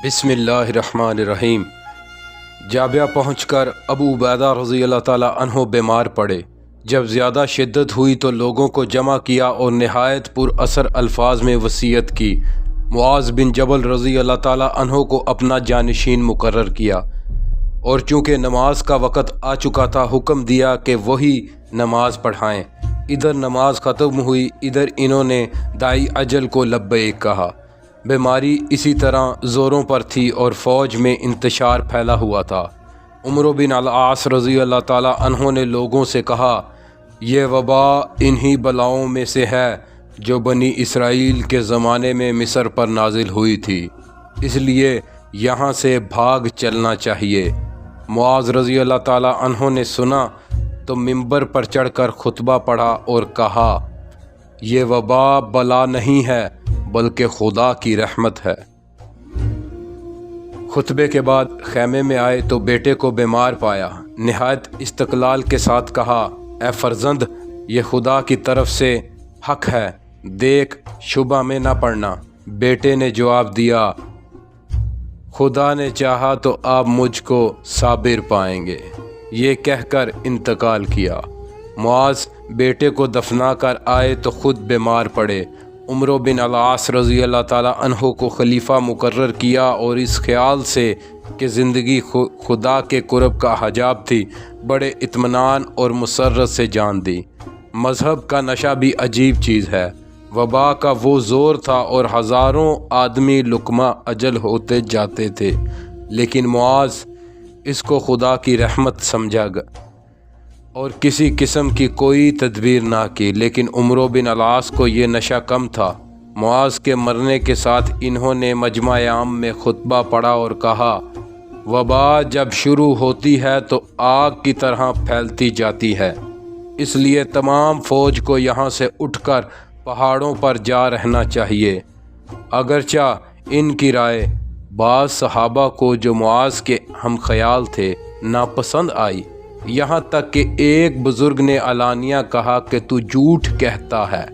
بسم اللہ الرحمن الرحیم۔ جابیہ پہنچ کر ابو عبیدہ رضی اللہ تعالیٰ عنہ بیمار پڑے۔ جب زیادہ شدت ہوئی تو لوگوں کو جمع کیا اور نہایت پر اثر الفاظ میں وصیت کی۔ معاذ بن جبل رضی اللہ تعالیٰ عنہ کو اپنا جانشین مقرر کیا، اور چونکہ نماز کا وقت آ چکا تھا حکم دیا کہ وہی نماز پڑھائیں۔ ادھر نماز ختم ہوئی، ادھر انہوں نے داعی اجل کو لبیک کہا۔ بیماری اسی طرح زوروں پر تھی اور فوج میں انتشار پھیلا ہوا تھا۔ عمرو بن العاص رضی اللہ تعالیٰ عنہ نے لوگوں سے کہا، یہ وبا انہی بلاؤں میں سے ہے جو بنی اسرائیل کے زمانے میں مصر پر نازل ہوئی تھی، اس لیے یہاں سے بھاگ چلنا چاہیے۔ معاذ رضی اللہ تعالیٰ عنہ نے سنا تو منبر پر چڑھ کر خطبہ پڑھا اور کہا، یہ وبا بلا نہیں ہے بلکہ خدا کی رحمت ہے۔ خطبے کے بعد خیمے میں آئے تو بیٹے کو بیمار پایا۔ نہایت استقلال کے ساتھ کہا، اے فرزند، یہ خدا کی طرف سے حق ہے، دیکھ شبہ میں نہ پڑنا۔ بیٹے نے جواب دیا، خدا نے چاہا تو آپ مجھ کو صابر پائیں گے۔ یہ کہہ کر انتقال کیا۔ معاذ بیٹے کو دفنا کر آئے تو خود بیمار پڑے۔ عمرو بن العاص رضی اللہ تعالیٰ عنہ کو خلیفہ مقرر کیا اور اس خیال سے کہ زندگی خدا کے قرب کا حجاب تھی، بڑے اطمینان اور مسرت سے جان دی۔ مذہب کا نشہ بھی عجیب چیز ہے۔ وبا کا وہ زور تھا اور ہزاروں آدمی لقمہ اجل ہوتے جاتے تھے، لیکن معاذ اس کو خدا کی رحمت سمجھا اور کسی قسم کی کوئی تدبیر نہ کی۔ لیکن عمرو بن العاص کو یہ نشہ کم تھا۔ معاذ کے مرنے کے ساتھ انہوں نے مجمع عام میں خطبہ پڑھا اور کہا، وبا جب شروع ہوتی ہے تو آگ کی طرح پھیلتی جاتی ہے، اس لیے تمام فوج کو یہاں سے اٹھ کر پہاڑوں پر جا رہنا چاہیے۔ اگرچہ ان کی رائے بعض صحابہ کو جو معاذ کے ہم خیال تھے ناپسند آئی، یہاں تک کہ ایک بزرگ نے علانیہ کہا کہ تو جھوٹ کہتا ہے،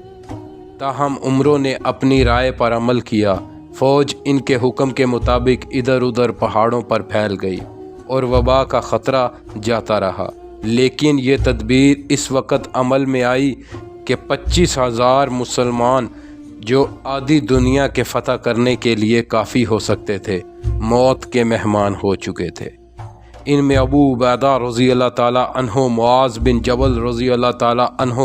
تاہم عمرو نے اپنی رائے پر عمل کیا۔ فوج ان کے حکم کے مطابق ادھر ادھر پہاڑوں پر پھیل گئی اور وبا کا خطرہ جاتا رہا، لیکن یہ تدبیر اس وقت عمل میں آئی کہ 25,000 مسلمان جو آدھی دنیا کے فتح کرنے کے لیے کافی ہو سکتے تھے، موت کے مہمان ہو چکے تھے۔ ان میں ابو عبیدہ رضی اللہ تعالیٰ عنہ، معاذ بن جبل رضی اللہ تعالیٰ عنہ،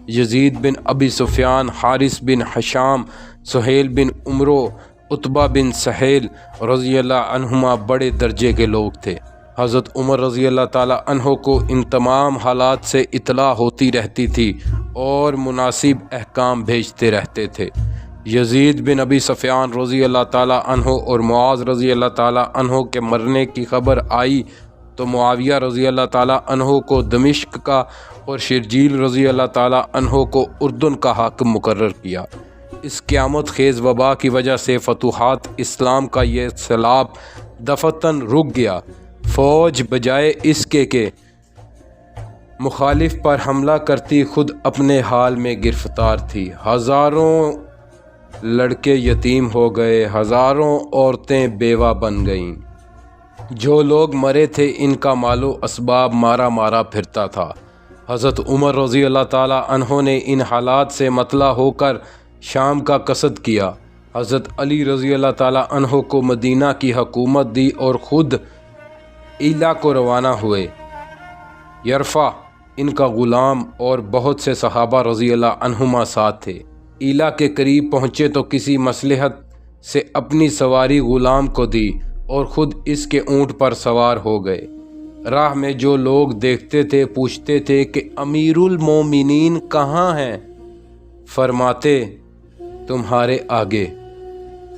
یزید بن ابی سفیان، حارث بن حشام، سہیل بن عمرو، عتبہ بن سہیل رضی اللہ عنہما بڑے درجے کے لوگ تھے۔ حضرت عمر رضی اللہ تعالیٰ عنہ کو ان تمام حالات سے اطلاع ہوتی رہتی تھی اور مناسب احکام بھیجتے رہتے تھے۔ یزید بن ابی سفیان رضی اللہ تعالیٰ عنہ اور معاذ رضی اللہ تعالیٰ عنہ کے مرنے کی خبر آئی تو معاویہ رضی اللہ تعالیٰ عنہ کو دمشق کا اور شرجیل رضی اللہ تعالیٰ عنہ کو اردن کا حاکم مقرر کیا۔ اس قیامت خیز وبا کی وجہ سے فتوحات اسلام کا یہ سیلاب دفتن رک گیا۔ فوج بجائے اس کے کہ مخالف پر حملہ کرتی خود اپنے حال میں گرفتار تھی۔ ہزاروں لڑکے یتیم ہو گئے، ہزاروں عورتیں بیوہ بن گئیں۔ جو لوگ مرے تھے ان کا مال و اسباب مارا مارا پھرتا تھا۔ حضرت عمر رضی اللہ تعالیٰ عنہ نے ان حالات سے مطلع ہو کر شام کا قصد کیا۔ حضرت علی رضی اللہ تعالیٰ عنہ کو مدینہ کی حکومت دی اور خود ایلا کو روانہ ہوئے۔ یرفع ان کا غلام اور بہت سے صحابہ رضی اللہ عنہما ساتھ تھے۔ ایلا کے قریب پہنچے تو کسی مصلحت سے اپنی سواری غلام کو دی اور خود اس کے اونٹ پر سوار ہو گئے۔ راہ میں جو لوگ دیکھتے تھے پوچھتے تھے کہ امیر المومنین کہاں ہیں؟ فرماتے، تمہارے آگے۔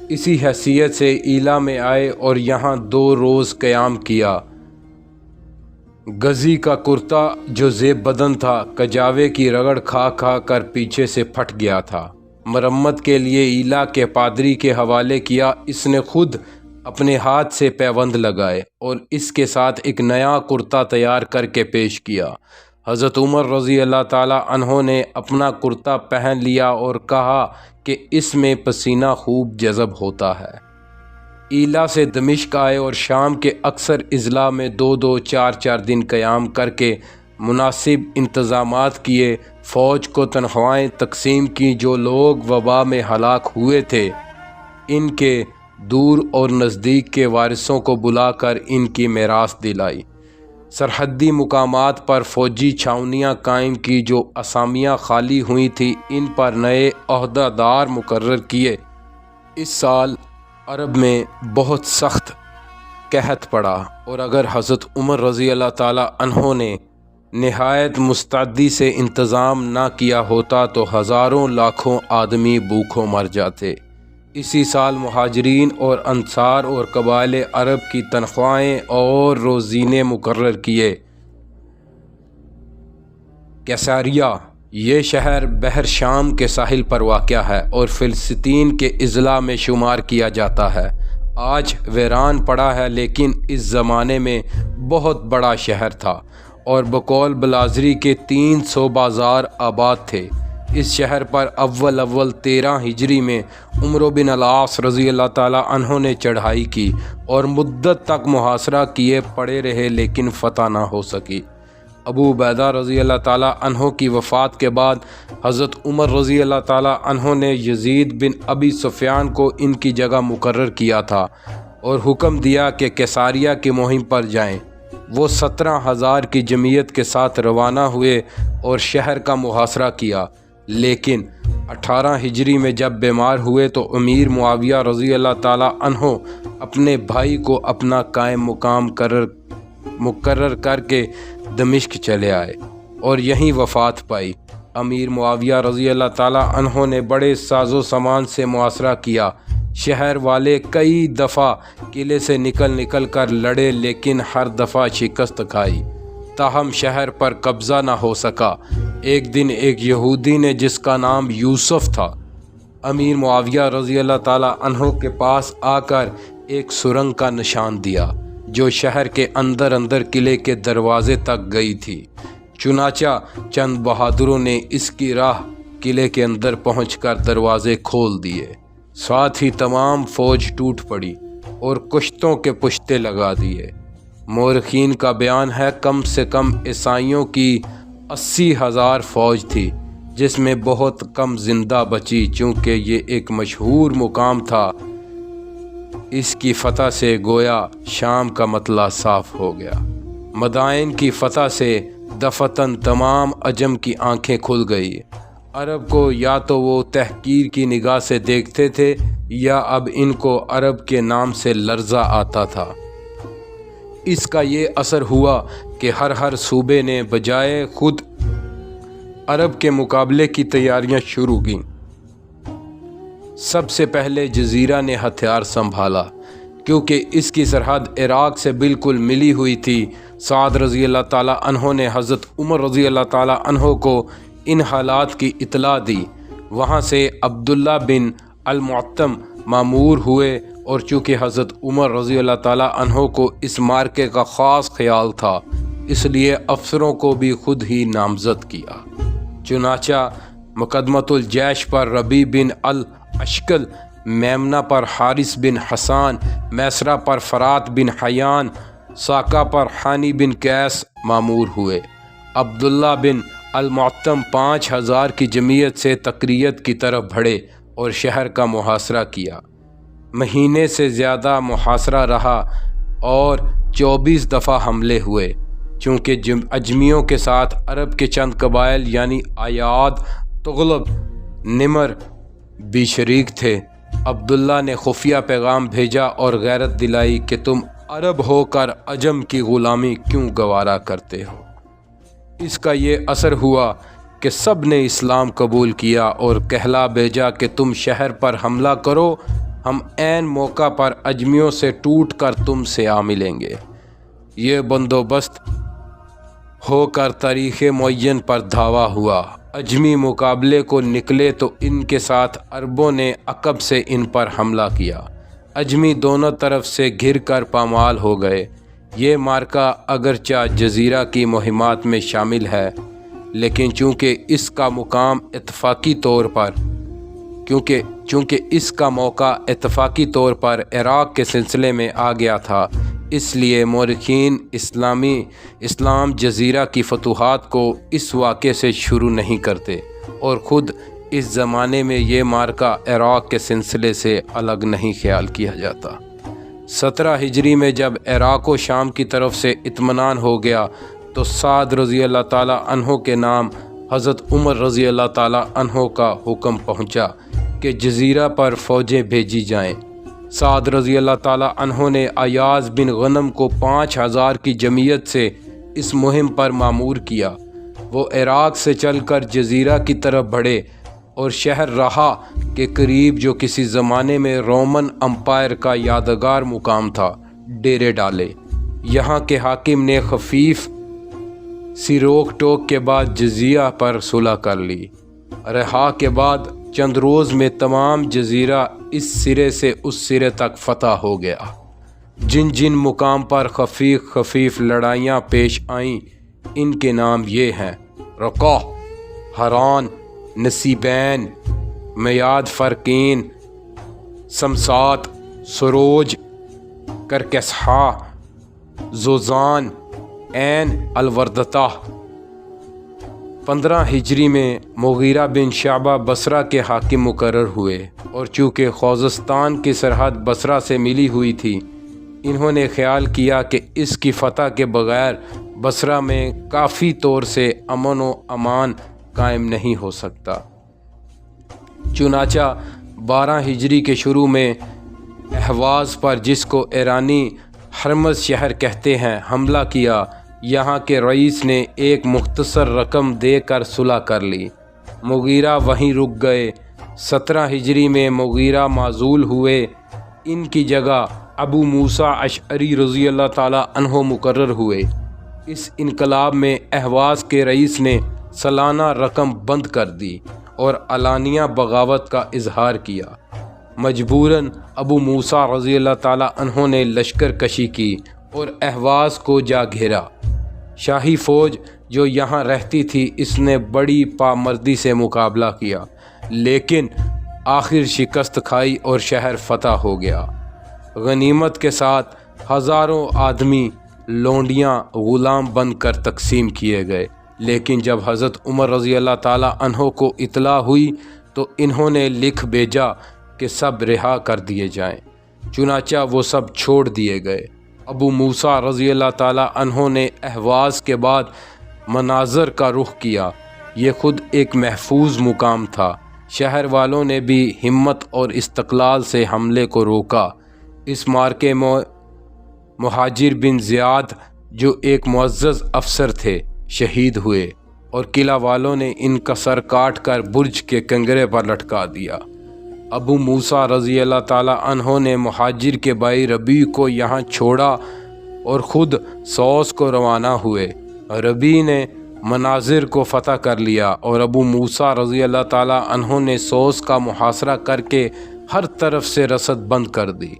اسی حیثیت سے ایلا میں آئے اور یہاں 2 روز قیام کیا۔ غازی کا کرتا جو زیب بدن تھا، کجاوے کی رگڑ کھا کھا کر پیچھے سے پھٹ گیا تھا۔ مرمت کے لیے ایلا کے پادری کے حوالے کیا۔ اس نے خود اپنے ہاتھ سے پیوند لگائے اور اس کے ساتھ ایک نیا کرتا تیار کر کے پیش کیا۔ حضرت عمر رضی اللہ تعالیٰ عنہ نے اپنا کرتا پہن لیا اور کہا کہ اس میں پسینہ خوب جذب ہوتا ہے۔ ایلا سے دمشق آئے اور شام کے اکثر اضلاع میں 2-2 4-4 دن قیام کر کے مناسب انتظامات کیے، فوج کو تنخواہیں تقسیم کی، جو لوگ وبا میں ہلاک ہوئے تھے ان کے دور اور نزدیک کے وارثوں کو بلا کر ان کی میراث دلائی، سرحدی مقامات پر فوجی چھاؤنیاں قائم کی، جو اسامیاں خالی ہوئی تھیں ان پر نئے عہدیدار مقرر کیے۔ اس سال عرب میں بہت سخت قحط پڑا، اور اگر حضرت عمر رضی اللہ تعالیٰ عنہ نے نہایت مستعدی سے انتظام نہ کیا ہوتا تو ہزاروں لاکھوں آدمی بھوکوں مر جاتے۔ اسی سال مہاجرین اور انصار اور قبائل عرب کی تنخواہیں اور روزینے مقرر کیے۔ کیساریہ یہ شہر بحر شام کے ساحل پر واقع ہے اور فلسطین کے اضلاع میں شمار کیا جاتا ہے۔ آج ویران پڑا ہے، لیکن اس زمانے میں بہت بڑا شہر تھا اور بقول بلازری کے 300 بازار آباد تھے۔ اس شہر پر اول 13 ہجری میں عمرو بن العاص رضی اللہ تعالیٰ عنہ نے چڑھائی کی اور مدت تک محاصرہ کیے پڑے رہے، لیکن فتح نہ ہو سکی۔ ابو عبیدہ رضی اللہ تعالیٰ عنہ کی وفات کے بعد حضرت عمر رضی اللہ تعالیٰ عنہ نے یزید بن ابی سفیان کو ان کی جگہ مقرر کیا تھا اور حکم دیا کہ کیساریہ کی مہم پر جائیں۔ وہ 17,000 کی جمعیت کے ساتھ روانہ ہوئے اور شہر کا محاصرہ کیا، لیکن 18 ہجری میں جب بیمار ہوئے تو امیر معاویہ رضی اللہ تعالیٰ عنہ اپنے بھائی کو اپنا قائم مقام مقرر کر کے دمشق چلے آئے اور یہیں وفات پائی۔ امیر معاویہ رضی اللہ تعالیٰ عنہ نے بڑے ساز و سامان سے محاصرہ کیا۔ شہر والے کئی دفعہ قلعے سے نکل کر لڑے، لیکن ہر دفعہ شکست کھائی، تاہم شہر پر قبضہ نہ ہو سکا۔ ایک دن ایک یہودی نے، جس کا نام یوسف تھا، امیر معاویہ رضی اللہ تعالیٰ عنہ کے پاس آ کر ایک سرنگ کا نشان دیا جو شہر کے اندر قلعے کے دروازے تک گئی تھی۔ چنانچہ چند بہادروں نے اس کی راہ قلعے کے اندر پہنچ کر دروازے کھول دیے، ساتھ ہی تمام فوج ٹوٹ پڑی اور کشتوں کے پشتے لگا دیے۔ مورخین کا بیان ہے کم سے کم عیسائیوں کی 80,000 فوج تھی، جس میں بہت کم زندہ بچی، چونکہ یہ ایک مشہور مقام تھا۔ اس کی فتح سے گویا شام کا مطلع صاف ہو گیا۔ مدائن کی فتح سے دفتن تمام عجم کی آنکھیں کھل گئی۔ عرب کو یا تو وہ تحقیر کی نگاہ سے دیکھتے تھے یا اب ان کو عرب کے نام سے لرزہ آتا تھا۔ اس کا یہ اثر ہوا کہ ہر صوبے نے بجائے خود عرب کے مقابلے کی تیاریاں شروع کیں۔ سب سے پہلے جزیرہ نے ہتھیار سنبھالا، کیونکہ اس کی سرحد عراق سے بالکل ملی ہوئی تھی۔ سعد رضی اللہ تعالیٰ عنہ نے حضرت عمر رضی اللہ تعالیٰ عنہ کو ان حالات کی اطلاع دی۔ وہاں سے عبداللہ بن المعتم مامور ہوئے، اور چونکہ حضرت عمر رضی اللہ تعالیٰ عنہ کو اس مارکے کا خاص خیال تھا، اس لیے افسروں کو بھی خود ہی نامزد کیا۔ چنانچہ مقدمۃ الجیش پر ربیع بن الاشکل، میمنہ پر حارث بن حسان، میسرہ پر فرات بن حیان، ساکا پر حانی بن قیس مامور ہوئے۔ عبداللہ بن المعتم 5,000 کی جمعیت سے تقریت کی طرف بڑھے اور شہر کا محاصرہ کیا۔ مہینے سے زیادہ محاصرہ رہا اور 24 دفعہ حملے ہوئے۔ چونکہ اجمیوں کے ساتھ عرب کے چند قبائل یعنی ایاد، تغلب، نمر بھی شریک تھے، عبداللہ نے خفیہ پیغام بھیجا اور غیرت دلائی کہ تم عرب ہو کر عجم کی غلامی کیوں گوارا کرتے ہو۔ اس کا یہ اثر ہوا کہ سب نے اسلام قبول کیا اور کہلا بھیجا کہ تم شہر پر حملہ کرو، ہم عین موقع پر اجمیوں سے ٹوٹ کر تم سے آ ملیں گے۔ یہ بندوبست ہو کر تاریخ معین پر دھاوا ہوا۔ اجمی مقابلے کو نکلے تو ان کے ساتھ عربوں نے عقب سے ان پر حملہ کیا۔ اجمی دونوں طرف سے گھر کر پامال ہو گئے۔ یہ مارکہ اگرچہ جزیرہ کی مہمات میں شامل ہے، لیکن چونکہ اس کا مقام اتفاقی طور پر چونکہ اس کا موقع اتفاقی طور پر عراق کے سلسلے میں آ گیا تھا، اس لیے مورخین اسلام جزیرہ کی فتوحات کو اس واقعے سے شروع نہیں کرتے، اور خود اس زمانے میں یہ مارکہ عراق کے سلسلے سے الگ نہیں خیال کیا جاتا۔ 17 ہجری میں جب عراق و شام کی طرف سے اطمینان ہو گیا تو سعد رضی اللہ تعالیٰ عنہ کے نام حضرت عمر رضی اللہ تعالیٰ عنہ کا حکم پہنچا کہ جزیرہ پر فوجیں بھیجی جائیں۔ سعد رضی اللہ تعالیٰ عنہ نے ایاز بن غنم کو 5000 کی جمعیت سے اس مہم پر مامور کیا۔ وہ عراق سے چل کر جزیرہ کی طرف بڑھے اور شہر رہا کے قریب، جو کسی زمانے میں رومن امپائر کا یادگار مقام تھا، ڈیرے ڈالے۔ یہاں کے حاکم نے خفیف سی روک ٹوک کے بعد جزیرہ پر صلح کر لی۔ رہا کے بعد چند روز میں تمام جزیرہ اس سرے سے اس سرے تک فتح ہو گیا۔ جن جن مقام پر خفیف لڑائیاں پیش آئیں ان کے نام یہ ہیں: رقہ، حران، نصیبین، میاد فرقین، سمسات، سروج، کرکسہا، زوزان، عین الوردتہ۔ 15 ہجری میں مغیرہ بن شعبہ بصرہ کے حاکم مقرر ہوئے، اور چونکہ خوزستان کی سرحد بصرہ سے ملی ہوئی تھی، انہوں نے خیال کیا کہ اس کی فتح کے بغیر بصرہ میں کافی طور سے امن و امان قائم نہیں ہو سکتا۔ چنانچہ 12 ہجری کے شروع میں اہواز پر، جس کو ایرانی ہرمز شہر کہتے ہیں، حملہ کیا۔ یہاں کے رئیس نے ایک مختصر رقم دے کر صلح کر لی۔ مغیرہ وہیں رک گئے۔ 17 ہجری میں مغیرہ معزول ہوئے۔ ان کی جگہ ابو موسیٰ اشعری رضی اللہ تعالیٰ عنہ مقرر ہوئے۔ اس انقلاب میں اہواز کے رئیس نے سالانہ رقم بند کر دی اور علانیہ بغاوت کا اظہار کیا۔ مجبوراً ابو موسیٰ رضی اللہ تعالیٰ عنہ نے لشکر کشی کی اور اہواز کو جا گھیرا۔ شاہی فوج جو یہاں رہتی تھی، اس نے بڑی پامردی سے مقابلہ کیا، لیکن آخر شکست کھائی اور شہر فتح ہو گیا۔ غنیمت کے ساتھ ہزاروں آدمی لونڈیاں غلام بن کر تقسیم کیے گئے، لیکن جب حضرت عمر رضی اللہ تعالیٰ عنہ کو اطلاع ہوئی تو انہوں نے لکھ بھیجا کہ سب رہا کر دیے جائیں۔ چنانچہ وہ سب چھوڑ دیے گئے۔ ابو موسیٰ رضی اللہ تعالیٰ عنہ نے اہواز کے بعد مناظر کا رخ کیا۔ یہ خود ایک محفوظ مقام تھا۔ شہر والوں نے بھی ہمت اور استقلال سے حملے کو روکا۔ اس مارکے میں مہاجر بن زیاد، جو ایک معزز افسر تھے، شہید ہوئے، اور قلعہ والوں نے ان کا سر کاٹ کر برج کے کنگرے پر لٹکا دیا۔ ابو موسیٰ رضی اللہ تعالیٰ عنہ نے مہاجر کے بھائی ربیع کو یہاں چھوڑا اور خود سوس کو روانہ ہوئے۔ ربیع نے مناظر کو فتح کر لیا اور ابو موسیٰ رضی اللہ تعالیٰ عنہ نے سوس کا محاصرہ کر کے ہر طرف سے رسد بند کر دی۔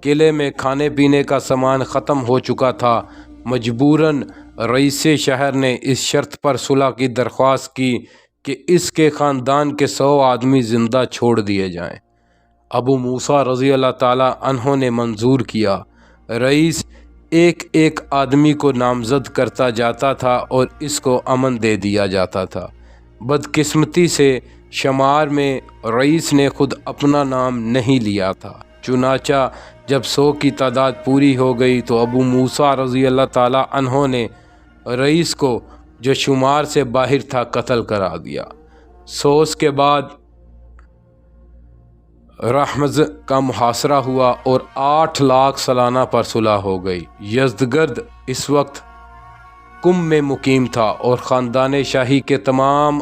قلعے میں کھانے پینے کا سامان ختم ہو چکا تھا۔ مجبوراً رئیس شہر نے اس شرط پر صلح کی درخواست کی کہ اس کے خاندان کے 100 آدمی زندہ چھوڑ دیے جائیں۔ ابو موسیٰ رضی اللہ تعالیٰ عنہ نے منظور کیا۔ رئیس ایک ایک آدمی کو نامزد کرتا جاتا تھا اور اس کو امن دے دیا جاتا تھا۔ بدقسمتی سے شمار میں رئیس نے خود اپنا نام نہیں لیا تھا۔ چنانچہ جب 100 کی تعداد پوری ہو گئی تو ابو موسیٰ رضی اللہ تعالیٰ عنہ نے رئیس کو، جو شمار سے باہر تھا، قتل کرا دیا۔ سوس کے بعد رحمز کا محاصرہ ہوا اور 8 لاکھ سالانہ پر صلح ہو گئی۔ یزدگرد اس وقت کم میں مقیم تھا اور خاندان شاہی کے تمام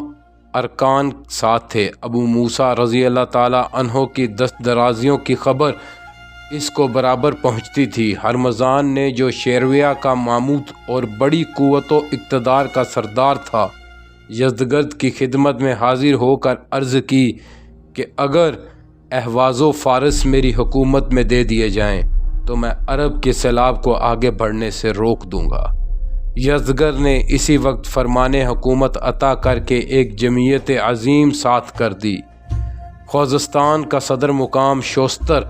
ارکان ساتھ تھے۔ ابو موسیٰ رضی اللہ تعالیٰ عنہ کی دست درازیوں کی خبر اس کو برابر پہنچتی تھی۔ ہرمزان نے، جو شیرویہ کا ماموت اور بڑی قوت و اقتدار کا سردار تھا، یزدگرد کی خدمت میں حاضر ہو کر عرض کی کہ اگر اہواز و فارس میری حکومت میں دے دیے جائیں تو میں عرب کے سیلاب کو آگے بڑھنے سے روک دوں گا۔ یزدگرد نے اسی وقت فرمان حکومت عطا کر کے ایک جمعیت عظیم ساتھ کر دی۔ خوزستان کا صدر مقام شوستر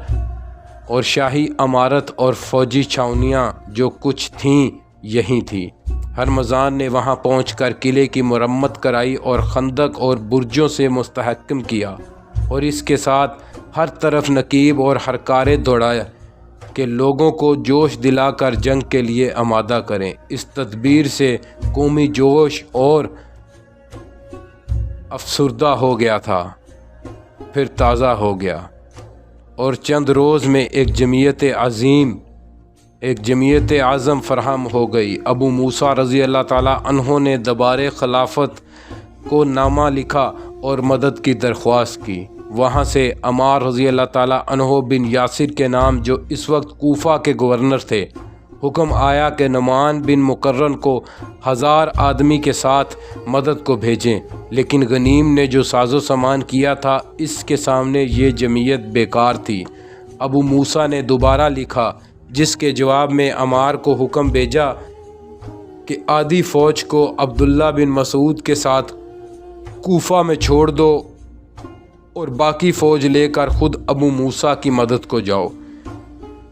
اور شاہی عمارت اور فوجی چھاونیاں جو کچھ تھیں یہی تھی۔ ہرمزان نے وہاں پہنچ کر قلعے کی مرمت کرائی اور خندق اور برجوں سے مستحکم کیا، اور اس کے ساتھ ہر طرف نقیب اور ہرکارے دوڑایا کہ لوگوں کو جوش دلا کر جنگ کے لیے آمادہ کریں۔ اس تدبیر سے قومی جوش اور افسردہ ہو گیا تھا، پھر تازہ ہو گیا، اور چند روز میں ایک جمعیت عظم فراہم ہو گئی۔ ابو موسیٰ رضی اللہ تعالیٰ عنہ نے دربار خلافت کو نامہ لکھا اور مدد کی درخواست کی۔ وہاں سے عمار رضی اللہ تعالیٰ عنہ بن یاسر کے نام، جو اس وقت کوفہ کے گورنر تھے، حکم آیا کہ نعمان بن مقرن کو 1000 آدمی کے ساتھ مدد کو بھیجیں، لیکن غنیم نے جو ساز و سامان کیا تھا اس کے سامنے یہ جمعیت بیکار تھی۔ ابو موسیٰ نے دوبارہ لکھا، جس کے جواب میں عمار کو حکم بھیجا کہ آدھی فوج کو عبداللہ بن مسعود کے ساتھ کوفہ میں چھوڑ دو اور باقی فوج لے کر خود ابو موسیٰ کی مدد کو جاؤ۔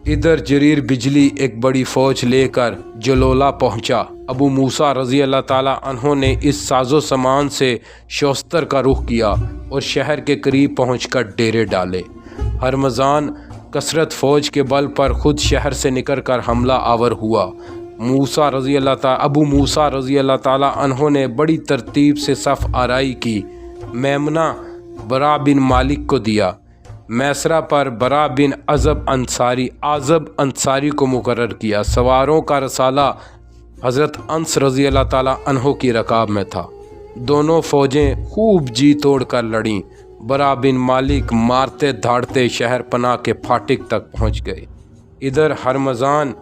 ادھر جریر بجلی ایک بڑی فوج لے کر جلولہ پہنچا۔ ابو موسیٰ رضی اللہ تعالیٰ عنہ نے اس ساز و سامان سے شوستر کا رخ کیا اور شہر کے قریب پہنچ کر ڈیرے ڈالے۔ ہرمزان کثرت فوج کے بل پر خود شہر سے نکل کر حملہ آور ہوا۔ ابو موسیٰ رضی اللہ تعالیٰ عنہ نے بڑی ترتیب سے صف آرائی کی، میمنہ برا بن مالک کو دیا، میسرہ پر برا بن عازب انصاری کو مقرر کیا۔ سواروں کا رسالہ حضرت انس رضی اللہ تعالیٰ عنہ کی رکاب میں تھا۔ دونوں فوجیں خوب جی توڑ کر لڑیں۔ برا بن مالک مارتے دھاڑتے شہر پناہ کے پھاٹک تک پہنچ گئے۔ ادھر ہرمزان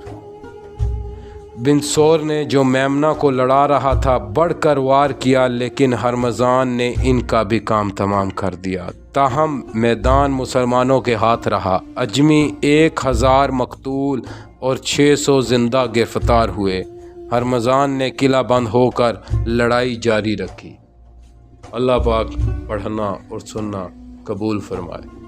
بن سور نے جو میمنہ کو لڑا رہا تھا بڑھ کر وار کیا، لیکن ہرمزان نے ان کا بھی کام تمام کر دیا۔ تاہم میدان مسلمانوں کے ہاتھ رہا۔ اجمی 1000 مقتول اور 600 زندہ گرفتار ہوئے۔ ہرمزان نے قلعہ بند ہو کر لڑائی جاری رکھی۔ اللہ پاک پڑھنا اور سننا قبول فرمائے۔